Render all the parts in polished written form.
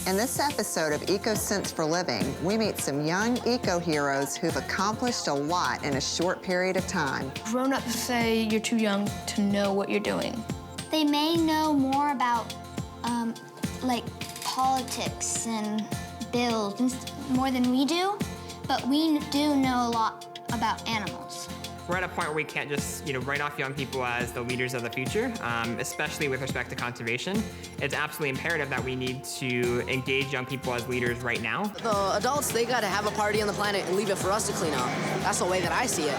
In this episode of Eco Sense for Living, we meet some young eco-heroes who've accomplished a lot in a short period of time. Grown-ups say you're too young to know what you're doing. They may know more about, like, politics and bills and more than we do, but we do know a lot about animals. We're at a point where we can't just, write off young people as the leaders of the future, especially with respect to conservation. It's absolutely imperative that we need to engage young people as leaders right now. The adults, they gotta have a party on the planet and leave it for us to clean up. That's the way that I see it.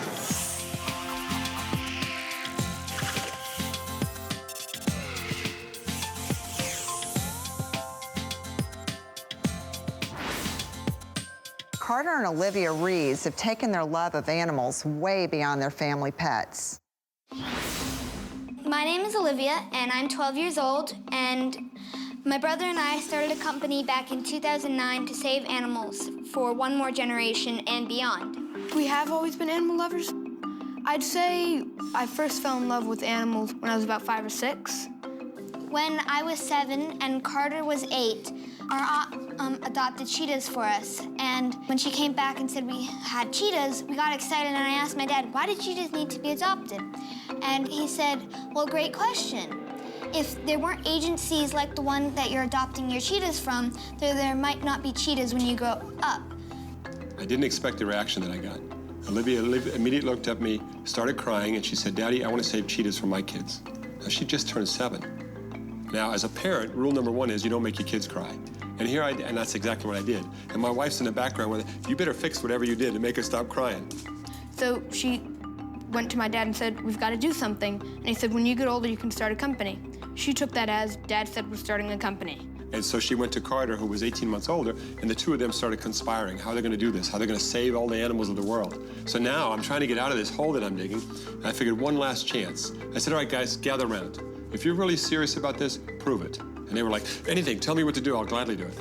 Carter and Olivia Rees have taken their love of animals way beyond their family pets. My name is Olivia, and I'm 12 years old, and my brother and I started a company back in 2009 to save animals for one more generation and beyond. We have always been animal lovers. I'd say I first fell in love with animals when I was about 5 or 6. When I was 7 and Carter was 8, our aunt adopted cheetahs for us. And when she came back and said we had cheetahs, we got excited, and I asked my dad, why did cheetahs need to be adopted? And he said, well, great question. If there weren't agencies like the one that you're adopting your cheetahs from, there might not be cheetahs when you grow up. I didn't expect the reaction that I got. Olivia immediately looked at me, started crying, and she said, Daddy, I want to save cheetahs for my kids. Now, she just turned 7. Now, as a parent, rule number 1 is you don't make your kids cry. And that's exactly what I did. And my wife's in the background with, you better fix whatever you did to make her stop crying. So she went to my dad and said, we've got to do something. And he said, when you get older, you can start a company. She took that as Dad said we're starting a company. And so she went to Carter, who was 18 months older, and the two of them started conspiring, how they're gonna do this, how they're gonna save all the animals of the world. So now I'm trying to get out of this hole that I'm digging, and I figured one last chance. I said, all right, guys, gather around. If you're really serious about this, prove it. And they were like, anything, tell me what to do, I'll gladly do it.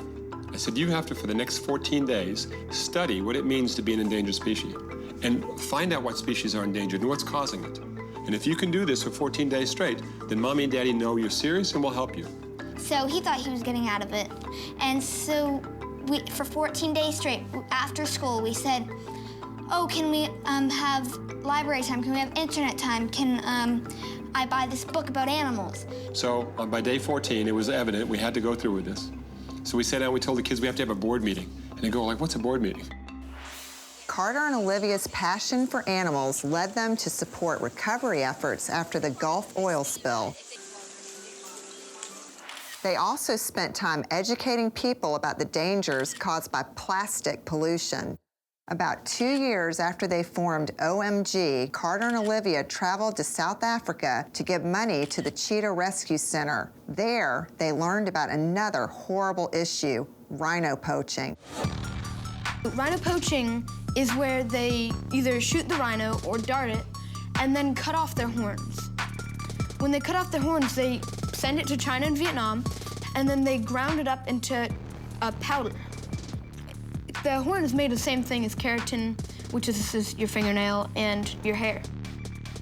I said, you have to, for the next 14 days, study what it means to be an endangered species and find out what species are endangered and what's causing it. And if you can do this for 14 days straight, then Mommy and Daddy know you're serious and will help you. So he thought he was getting out of it. And so for 14 days straight, after school, we said, oh, can we have library time? Can we have internet time? Can I buy this book about animals? So by day 14, it was evident we had to go through with this. So we sat down, we told the kids we have to have a board meeting. And they go like, what's a board meeting? Carter and Olivia's passion for animals led them to support recovery efforts after the Gulf oil spill. They also spent time educating people about the dangers caused by plastic pollution. About 2 years after they formed OMG, Carter and Olivia traveled to South Africa to give money to the Cheetah Rescue Center. There, they learned about another horrible issue, rhino poaching. Rhino poaching is where they either shoot the rhino or dart it and then cut off their horns. When they cut off their horns, they send it to China and Vietnam, and then they ground it up into a powder. The horn is made of the same thing as keratin, which is your fingernail and your hair.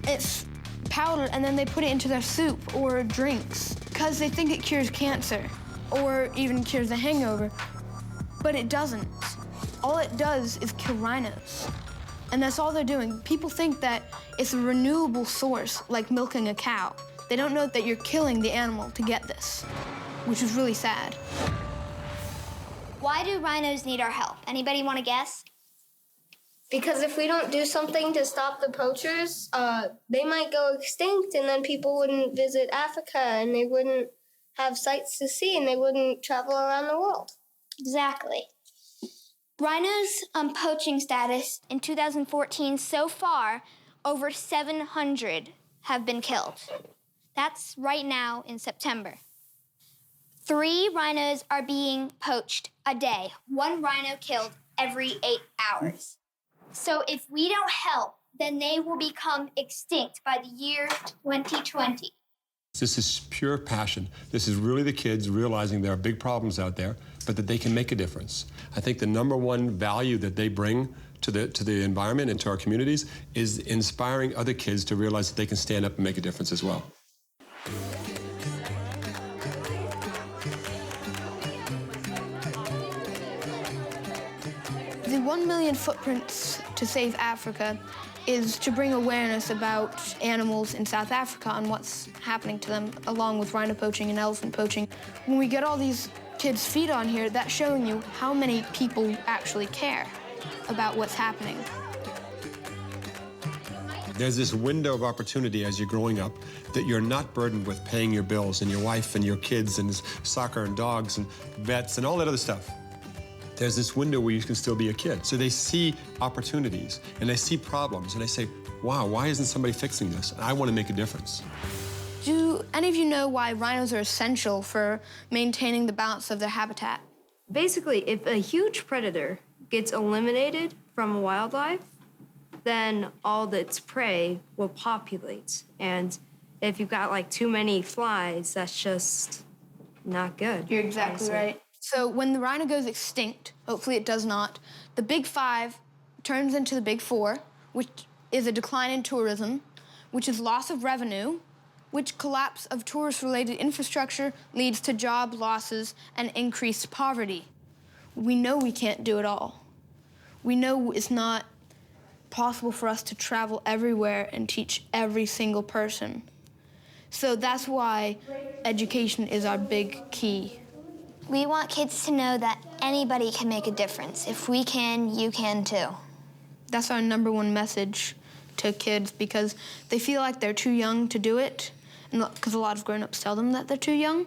It's powdered, and then they put it into their soup or drinks because they think it cures cancer or even cures a hangover, but it doesn't. All it does is kill rhinos, and that's all they're doing. People think that it's a renewable source, like milking a cow. They don't know that you're killing the animal to get this, which is really sad. Why do rhinos need our help? Anybody want to guess? Because if we don't do something to stop the poachers, they might go extinct, and then people wouldn't visit Africa, and they wouldn't have sights to see, and they wouldn't travel around the world. Exactly. Rhinos' poaching status in 2014, so far, over 700 have been killed. That's right now in September. 3 rhinos are being poached a day. 1 rhino killed every 8 hours. So if we don't help, then they will become extinct by the year 2020. This is pure passion. This is really the kids realizing there are big problems out there, but that they can make a difference. I think the number one value that they bring to the environment and to our communities is inspiring other kids to realize that they can stand up and make a difference as well. 1 million footprints to save Africa is to bring awareness about animals in South Africa and what's happening to them, along with rhino poaching and elephant poaching. When we get all these kids' feet on here, that's showing you how many people actually care about what's happening. There's this window of opportunity as you're growing up that you're not burdened with paying your bills and your wife and your kids and soccer and dogs and vets and all that other stuff. There's this window where you can still be a kid. So they see opportunities and they see problems and they say, wow, why isn't somebody fixing this? And I want to make a difference. Do any of you know why rhinos are essential for maintaining the balance of their habitat? Basically, if a huge predator gets eliminated from wildlife, then all its prey will populate. And if you've got like too many flies, that's just not good. You're exactly right. So when the rhino goes extinct, hopefully it does not, the big five turns into the big four, which is a decline in tourism, which is loss of revenue, which collapse of tourist-related infrastructure leads to job losses and increased poverty. We know we can't do it all. We know it's not possible for us to travel everywhere and teach every single person. So that's why education is our big key. We want kids to know that anybody can make a difference. If we can, you can too. That's our #1 message to kids, because they feel like they're too young to do it, and because a lot of grown-ups tell them that they're too young.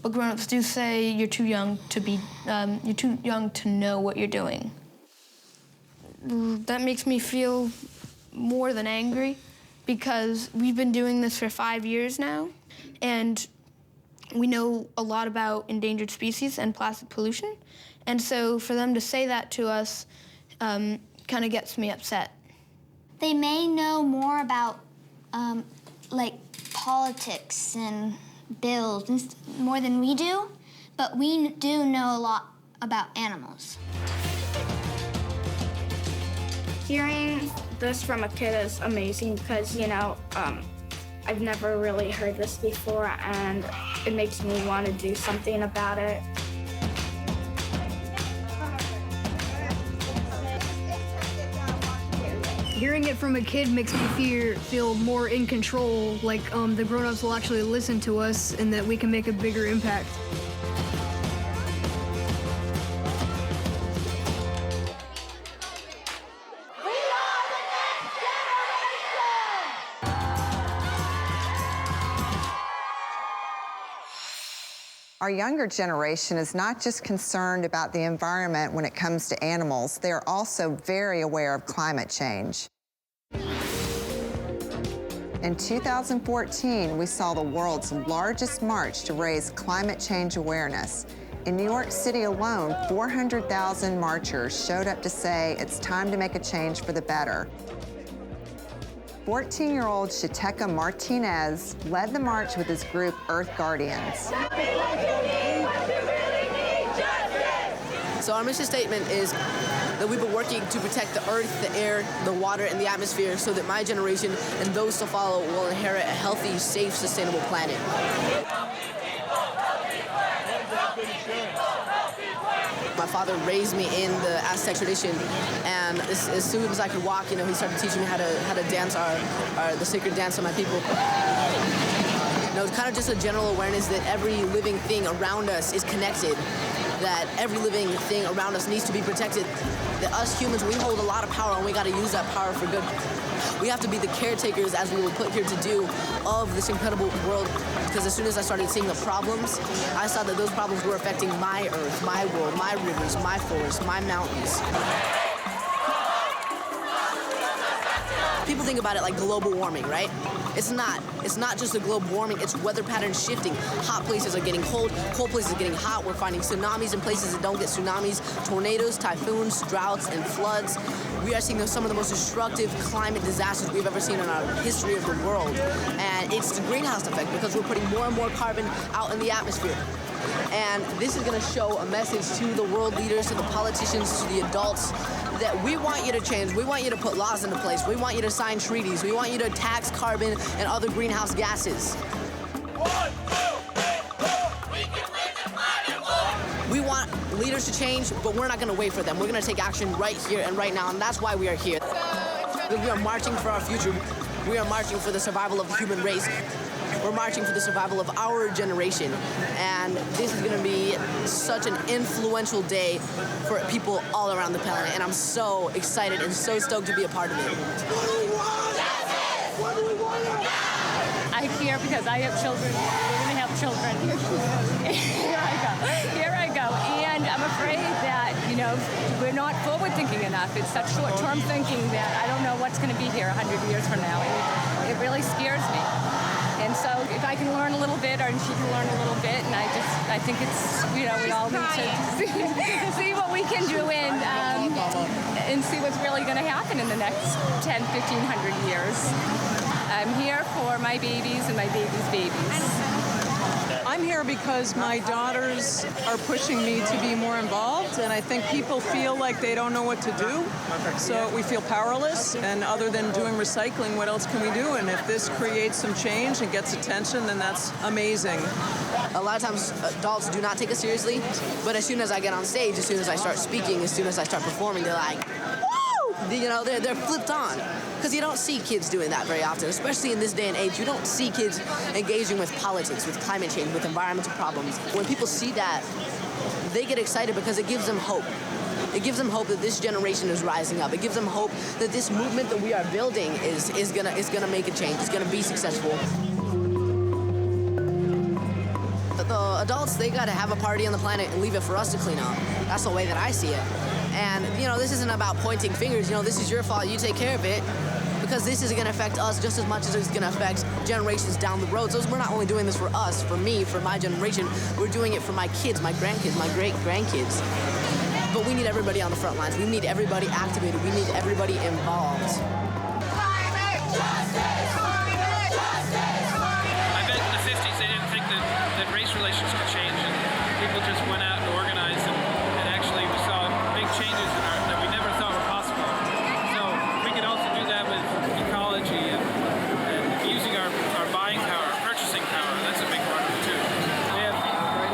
But grown-ups do say you're too young to know what you're doing. That makes me feel more than angry, because we've been doing this for 5 years now, and we know a lot about endangered species and plastic pollution. And so for them to say that to us kind of gets me upset. They may know more about like politics and bills and more than we do, but we do know a lot about animals. Hearing this from a kid is amazing because, you know, I've never really heard this before, and it makes me want to do something about it. Hearing it from a kid makes me feel more in control, like the grown-ups will actually listen to us and that we can make a bigger impact. Our younger generation is not just concerned about the environment when it comes to animals, they are also very aware of climate change. In 2014, we saw the world's largest march to raise climate change awareness. In New York City alone, 400,000 marchers showed up to say it's time to make a change for the better. 14-year-old Chiteka Martinez led the march with his group Earth Guardians. So our mission statement is that we've been working to protect the earth, the air, the water, and the atmosphere so that my generation and those to follow will inherit a healthy, safe, sustainable planet. My father raised me in the Aztec tradition, and as soon as I could walk, you know, he started teaching me how to dance the sacred dance of my people. You know, it's kind of just a general awareness that every living thing around us is connected, that every living thing around us needs to be protected, that us humans, we hold a lot of power and we got to use that power for good. We have to be the caretakers, as we were put here to do, of this incredible world, because as soon as I started seeing the problems, I saw that those problems were affecting my earth, my world, my rivers, my forests, my mountains. People think about it like global warming, right? It's not. It's not just a global warming, it's weather patterns shifting. Hot places are getting cold places are getting hot. We're finding tsunamis in places that don't get tsunamis, tornadoes, typhoons, droughts, and floods. We are seeing some of the most destructive climate disasters we've ever seen in our history of the world. And it's the greenhouse effect, because we're putting more and more carbon out in the atmosphere. And this is going to show a message to the world leaders, to the politicians, to the adults, that we want you to change. We want you to put laws into place. We want you to sign treaties. We want you to tax carbon and other greenhouse gases. 1, 2, 3, 4. We can win the climate war. We leaders to change, but we're not going to wait for them. We're going to take action right here and right now, and that's why we are here. We are marching for our future. We are marching for the survival of the human race. We're marching for the survival of our generation. And this is going to be such an influential day for people all around the planet. And I'm so excited and so stoked to be a part of it. I'm here because I have children. We're going to have children. Here I go. And I'm afraid that, we're not forward-thinking enough. It's such short-term thinking that I don't know what's going to be here 100 years from now. It really scares me. And so if I can learn a little bit, or she can learn a little bit, and I think it's, we all need to see what we can do and see what's really going to happen in the next 10, 1,500 years. I'm here for my babies and my babies' babies. I'm here because my daughters are pushing me to be more involved, and I think people feel like they don't know what to do. So we feel powerless, and other than doing recycling, what else can we do? And if this creates some change and gets attention, then that's amazing. A lot of times adults do not take us seriously, but as soon as I get on stage, as soon as I start speaking, as soon as I start performing, they're like, woo! They're flipped on. Because you don't see kids doing that very often, especially in this day and age. You don't see kids engaging with politics, with climate change, with environmental problems. When people see that, they get excited because it gives them hope. It gives them hope that this generation is rising up. It gives them hope that this movement that we are building is gonna make a change. It's gonna be successful. The adults, they gotta have a party on the planet and leave it for us to clean up. That's the way that I see it. And, this isn't about pointing fingers. This is your fault. You take care of it. Because this is going to affect us just as much as it's going to affect generations down the road. So we're not only doing this for us, for me, for my generation, we're doing it for my kids, my grandkids, my great-grandkids. But we need everybody on the front lines. We need everybody activated. We need everybody involved. I bet in the 50s they didn't think that race relations could change, and people just went out and organized, and actually we saw big changes that we never thought were possible. So we could also do that with ecology and using our buying power, purchasing power. That's a big one too. We have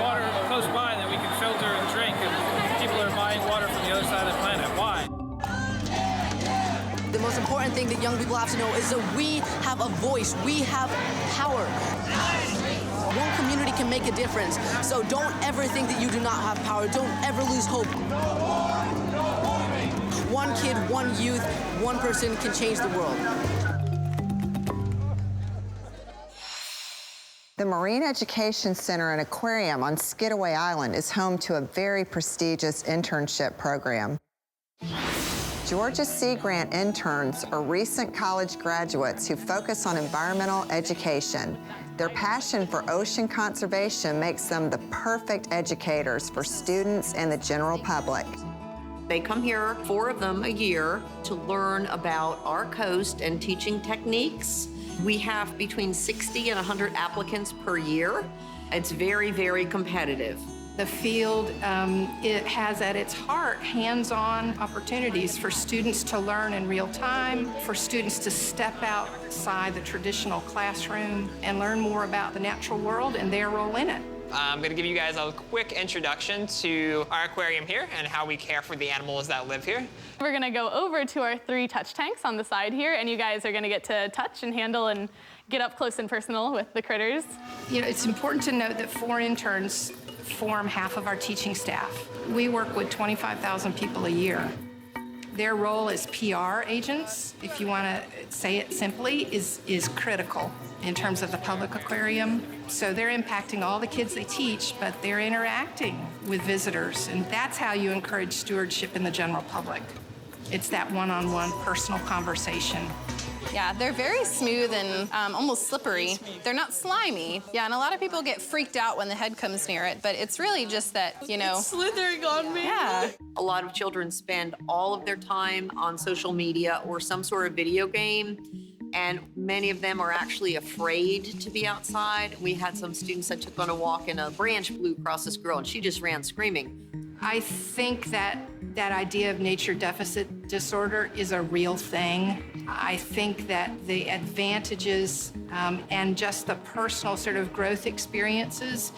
water close by that we can filter and drink, and people are buying water from the other side of the planet. Why? The most important thing that young people have to know is that we have a voice. We have power. One community can make a difference. So don't ever think that you do not have power. Don't ever lose hope. One kid, one youth, one person can change the world. The Marine Education Center and Aquarium on Skidaway Island is home to a very prestigious internship program. Georgia Sea Grant interns are recent college graduates who focus on environmental education. Their passion for ocean conservation makes them the perfect educators for students and the general public. They come here, 4 of them a year, to learn about our coast and teaching techniques. We have between 60 and 100 applicants per year. It's very, very competitive. The field, it has at its heart hands-on opportunities for students to learn in real time, for students to step outside the traditional classroom and learn more about the natural world and their role in it. I'm going to give you guys a quick introduction to our aquarium here and how we care for the animals that live here. We're going to go over to our 3 touch tanks on the side here, and you guys are going to get to touch and handle and get up close and personal with the critters. It's important to note that 4 interns form half of our teaching staff. We work with 25,000 people a year. Their role as PR agents, if you want to say it simply, is critical in terms of the public aquarium. So they're impacting all the kids they teach, but they're interacting with visitors, and that's how you encourage stewardship in the general public. It's that one-on-one personal conversation. Yeah, they're very smooth and almost slippery. They're not slimy. Yeah, and a lot of people get freaked out when the head comes near it, but it's really just that, It's slithering on me. Yeah. A lot of children spend all of their time on social media or some sort of video game, and many of them are actually afraid to be outside. We had some students that took on a walk and a branch blew across this girl, and she just ran screaming. I think that idea of nature deficit disorder is a real thing. I think that the advantages and just the personal sort of growth experiences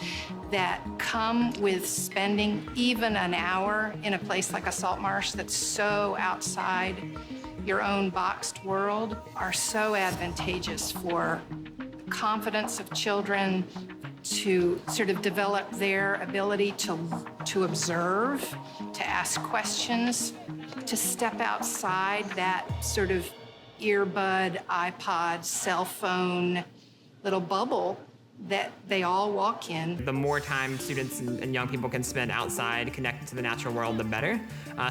that come with spending even an hour in a place like a salt marsh that's so outside your own boxed world are so advantageous for the confidence of children to sort of develop their ability to observe, to ask questions, to step outside that sort of earbud, iPod, cell phone little bubble that they all walk in. The more time students and young people can spend outside connected to the natural world, the better.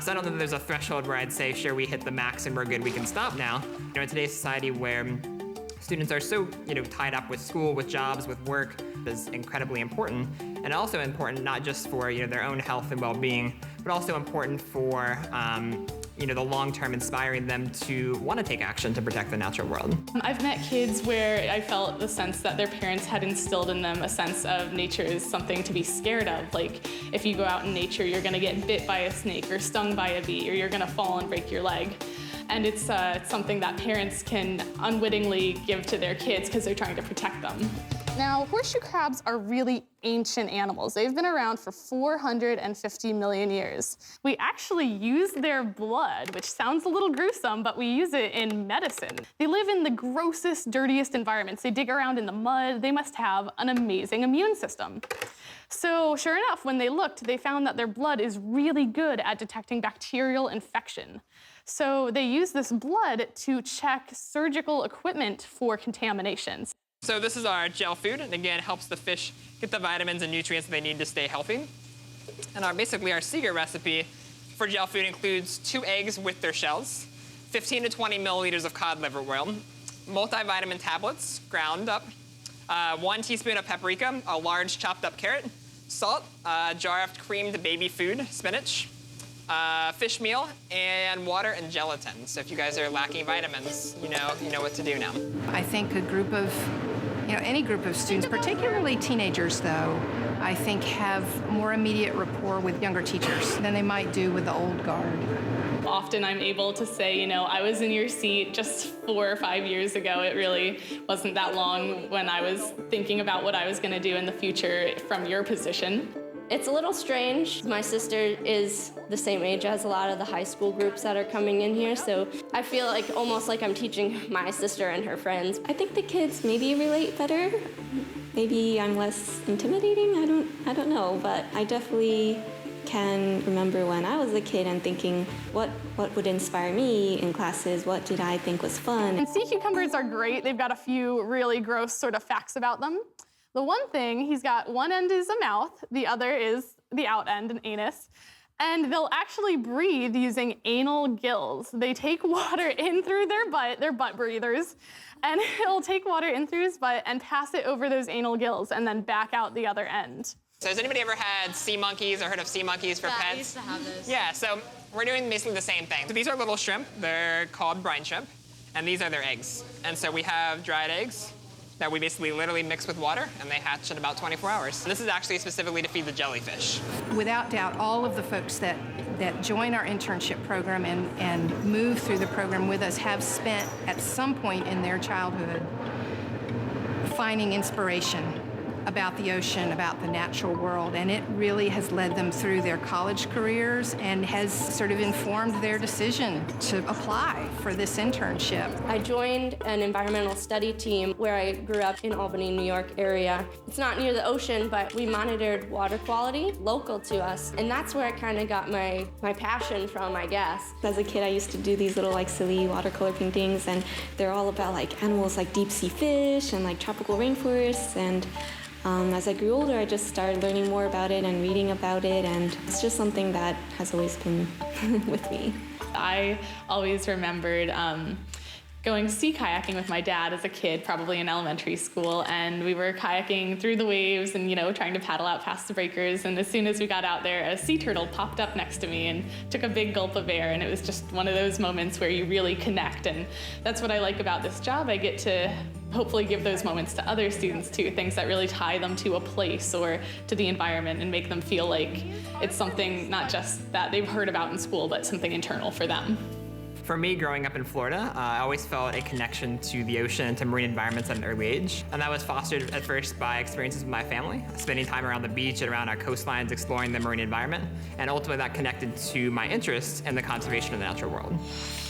So I don't think there's a threshold where I'd say, sure, we hit the max and we're good, we can stop now. You know, in today's society where students are so, tied up with school, with jobs, with work, is incredibly important. And also important not just for, their own health and well-being, but also important for, the long-term inspiring them to want to take action to protect the natural world. I've met kids where I felt the sense that their parents had instilled in them a sense of nature is something to be scared of. Like, if you go out in nature, you're gonna get bit by a snake or stung by a bee, or you're gonna fall and break your leg. And it's something that parents can unwittingly give to their kids because they're trying to protect them. Now, horseshoe crabs are really ancient animals. They've been around for 450 million years. We actually use their blood, which sounds a little gruesome, but we use it in medicine. They live in the grossest, dirtiest environments. They dig around in the mud. They must have an amazing immune system. So sure enough, when they looked, they found that their blood is really good at detecting bacterial infection. So they use this blood to check surgical equipment for contaminations. So this is our gel food, and again, helps the fish get the vitamins and nutrients that they need to stay healthy. And basically our secret recipe for gel food includes 2 eggs with their shells, 15 to 20 milliliters of cod liver oil, multivitamin tablets ground up, 1 teaspoon of paprika, a large chopped up carrot, salt, a jar of creamed baby food, spinach, fish meal, and water and gelatin. So if you guys are lacking vitamins, you know what to do now. I think a group of, any group of students, particularly teenagers though, I think have more immediate rapport with younger teachers than they might do with the old guard. Often I'm able to say, I was in your seat just 4 or 5 years ago. It really wasn't that long when I was thinking about what I was going to do in the future from your position. It's a little strange. My sister is the same age as a lot of the high school groups that are coming in here, so I feel like almost like I'm teaching my sister and her friends. I think the kids maybe relate better. Maybe I'm less intimidating, I don't know, but I definitely can remember when I was a kid and thinking, what would inspire me in classes? What did I think was fun? And sea cucumbers are great. They've got a few really gross sort of facts about them. The one thing, he's got one end is a mouth, the other is the out end, an anus, and they'll actually breathe using anal gills. They take water in through their butt, they're butt breathers, and he'll take water in through his butt and pass it over those anal gills and then back out the other end. So has anybody ever had sea monkeys or heard of sea monkeys for pets? I used to have those. Yeah, so we're doing basically the same thing. So these are little shrimp, they're called brine shrimp, and these are their eggs. And so we have dried eggs that we basically literally mix with water, and they hatch in about 24 hours. And this is actually specifically to feed the jellyfish. Without doubt, all of the folks that join our internship program and move through the program with us have spent at some point in their childhood finding inspiration about the ocean, about the natural world, and it really has led them through their college careers and has sort of informed their decision to apply for this internship. I joined an environmental study team where I grew up in Albany, New York area. It's not near the ocean, but we monitored water quality local to us, and that's where I kind of got my passion from, I guess. As a kid, I used to do these little silly watercolor paintings, and they're all about animals like deep sea fish and tropical rainforests, and as I grew older, I just started learning more about it and reading about it, and it's just something that has always been with me. I always remembered going sea kayaking with my dad as a kid, probably in elementary school, and we were kayaking through the waves and, trying to paddle out past the breakers, and as soon as we got out there, a sea turtle popped up next to me and took a big gulp of air, and it was just one of those moments where you really connect, and that's what I like about this job. I get to hopefully give those moments to other students too, things that really tie them to a place or to the environment and make them feel like it's something not just that they've heard about in school, but something internal for them. For me, growing up in Florida, I always felt a connection to the ocean and to marine environments at an early age. And that was fostered at first by experiences with my family, spending time around the beach and around our coastlines, exploring the marine environment. And ultimately that connected to my interest in the conservation of the natural world.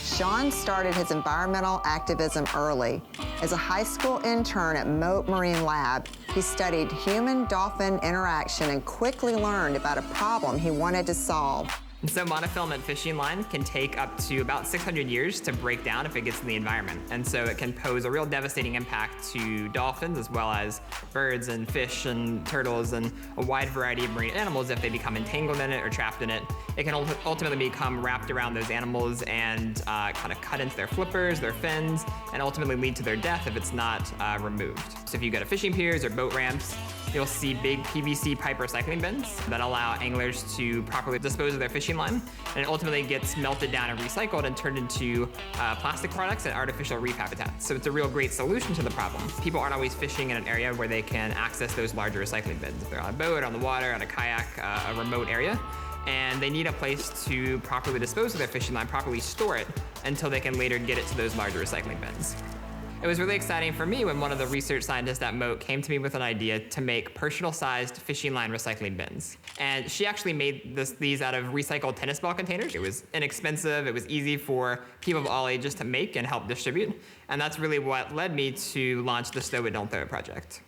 Sean started his environmental activism early. As a high school intern at Moat Marine Lab, he studied human-dolphin interaction and quickly learned about a problem he wanted to solve. And so monofilament fishing line can take up to about 600 years to break down if it gets in the environment. And so it can pose a real devastating impact to dolphins as well as birds and fish and turtles and a wide variety of marine animals if they become entangled in it or trapped in it. It can ultimately become wrapped around those animals and kind of cut into their flippers, their fins, and ultimately lead to their death if it's not removed. So if you go to fishing piers or boat ramps, you'll see big PVC pipe recycling bins that allow anglers to properly dispose of their fishing line, and it ultimately gets melted down and recycled and turned into plastic products and artificial reef habitats. So it's a real great solution to the problem. People aren't always fishing in an area where they can access those larger recycling bins. If they're on a boat, on the water, on a kayak, a remote area, and they need a place to properly dispose of their fishing line, properly store it, until they can later get it to those larger recycling bins. It was really exciting for me when one of the research scientists at Moat came to me with an idea to make personal-sized fishing line recycling bins. And she actually made these out of recycled tennis ball containers. It was inexpensive, it was easy for people of all ages to make and help distribute. And that's really what led me to launch the Stow It, Don't Throw It project.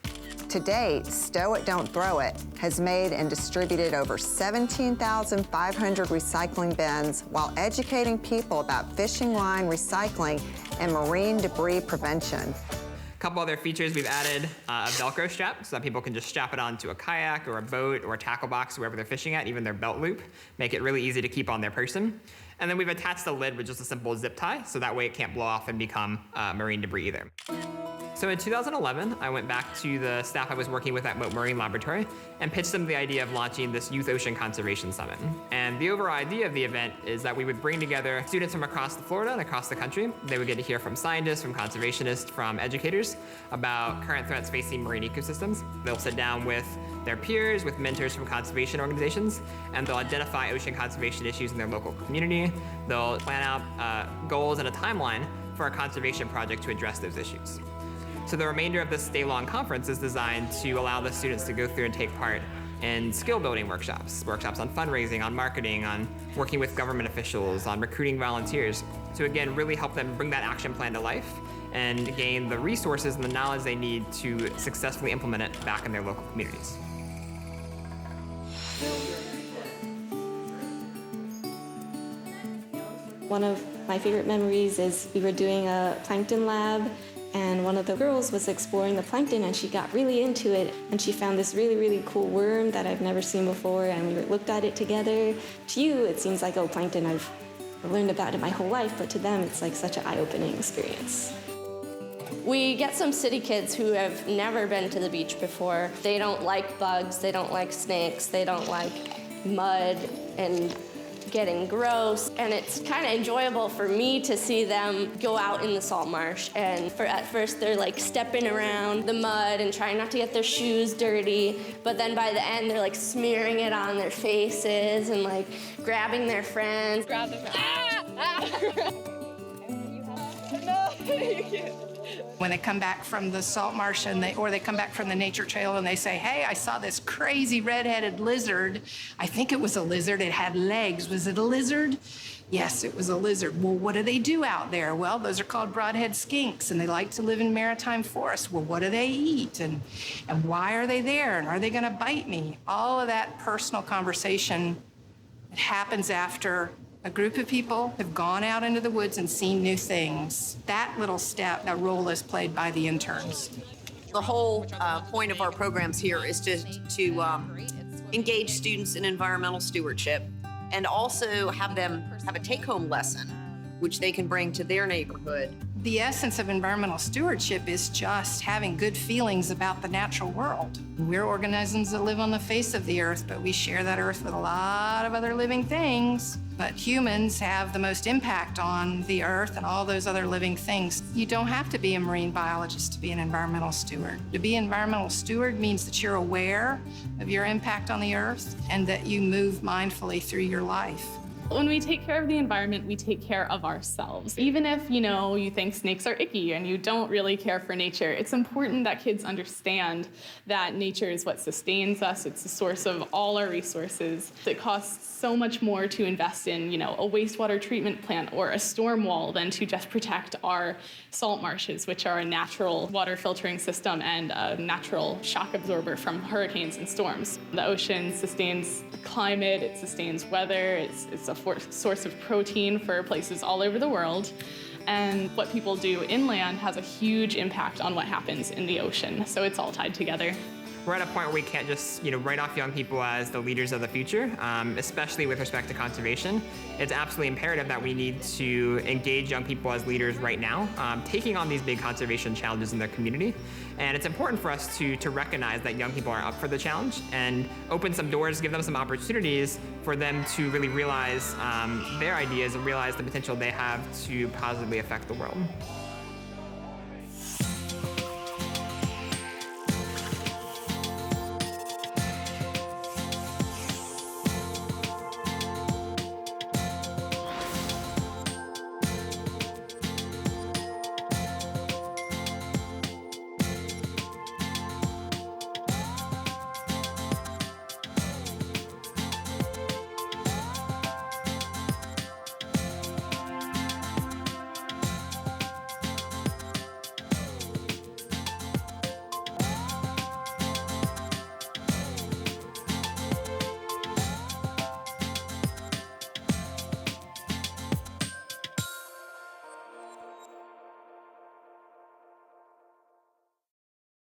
To date, Stow It, Don't Throw It has made and distributed over 17,500 recycling bins while educating people about fishing line recycling and marine debris prevention. A couple other features we've added, a Velcro strap so that people can just strap it onto a kayak or a boat or a tackle box wherever they're fishing at, even their belt loop, make it really easy to keep on their person. And then we've attached the lid with just a simple zip tie so that way it can't blow off and become marine debris either. So in 2011, I went back to the staff I was working with at Moat Marine Laboratory and pitched them the idea of launching this Youth Ocean Conservation Summit. And the overall idea of the event is that we would bring together students from across Florida and across the country. They would get to hear from scientists, from conservationists, from educators about current threats facing marine ecosystems. They'll sit down with their peers, with mentors from conservation organizations, and they'll identify ocean conservation issues in their local community. They'll plan out goals and a timeline for a conservation project to address those issues. So the remainder of this day-long conference is designed to allow the students to go through and take part in skill-building workshops on fundraising, on marketing, on working with government officials, on recruiting volunteers, to again really help them bring that action plan to life and gain the resources and the knowledge they need to successfully implement it back in their local communities. One of my favorite memories is we were doing a plankton lab, and one of the girls was exploring the plankton and she got really into it, and she found this really, really cool worm that I've never seen before, and we looked at it together. To you, it seems like, oh, plankton, I've learned about it my whole life, but to them, it's like such an eye-opening experience. We get some city kids who have never been to the beach before. They don't like bugs, they don't like snakes, they don't like mud and getting gross, and it's kind of enjoyable for me to see them go out in the salt marsh, and at first they're like stepping around the mud and trying not to get their shoes dirty, but then by the end they're like smearing it on their faces and like grabbing their friends. Grab them. No, you can't. When they come back from the salt marsh or they come back from the nature trail and they say, hey, I saw this crazy red-headed lizard. I think it was a lizard. It had legs. Was it a lizard? Yes, it was a lizard. Well, what do they do out there? Well, those are called broadhead skinks, and they like to live in maritime forests. Well, what do they eat? And why are they there? And are they going to bite me? All of that personal conversation happens after a group of people have gone out into the woods and seen new things. That little step, that role is played by the interns. The whole point of our programs here is to engage students in environmental stewardship and also have them have a take-home lesson, which they can bring to their neighborhood. The essence of environmental stewardship is just having good feelings about the natural world. We're organisms that live on the face of the earth, but we share that earth with a lot of other living things. But humans have the most impact on the earth and all those other living things. You don't have to be a marine biologist to be an environmental steward. To be an environmental steward means that you're aware of your impact on the earth and that you move mindfully through your life. When we take care of the environment, we take care of ourselves. Even if, you think snakes are icky and you don't really care for nature, it's important that kids understand that nature is what sustains us. It's the source of all our resources. It costs so much more to invest in, a wastewater treatment plant or a storm wall than to just protect our salt marshes, which are a natural water filtering system and a natural shock absorber from hurricanes and storms. The ocean sustains climate, it sustains weather, it's a source of protein for places all over the world. And what people do inland has a huge impact on what happens in the ocean. So it's all tied together. We're at a point where we can't just, write off young people as the leaders of the future, especially with respect to conservation. It's absolutely imperative that we need to engage young people as leaders right now, taking on these big conservation challenges in their community. And it's important for us to recognize that young people are up for the challenge and open some doors, give them some opportunities for them to really realize their ideas and realize the potential they have to positively affect the world.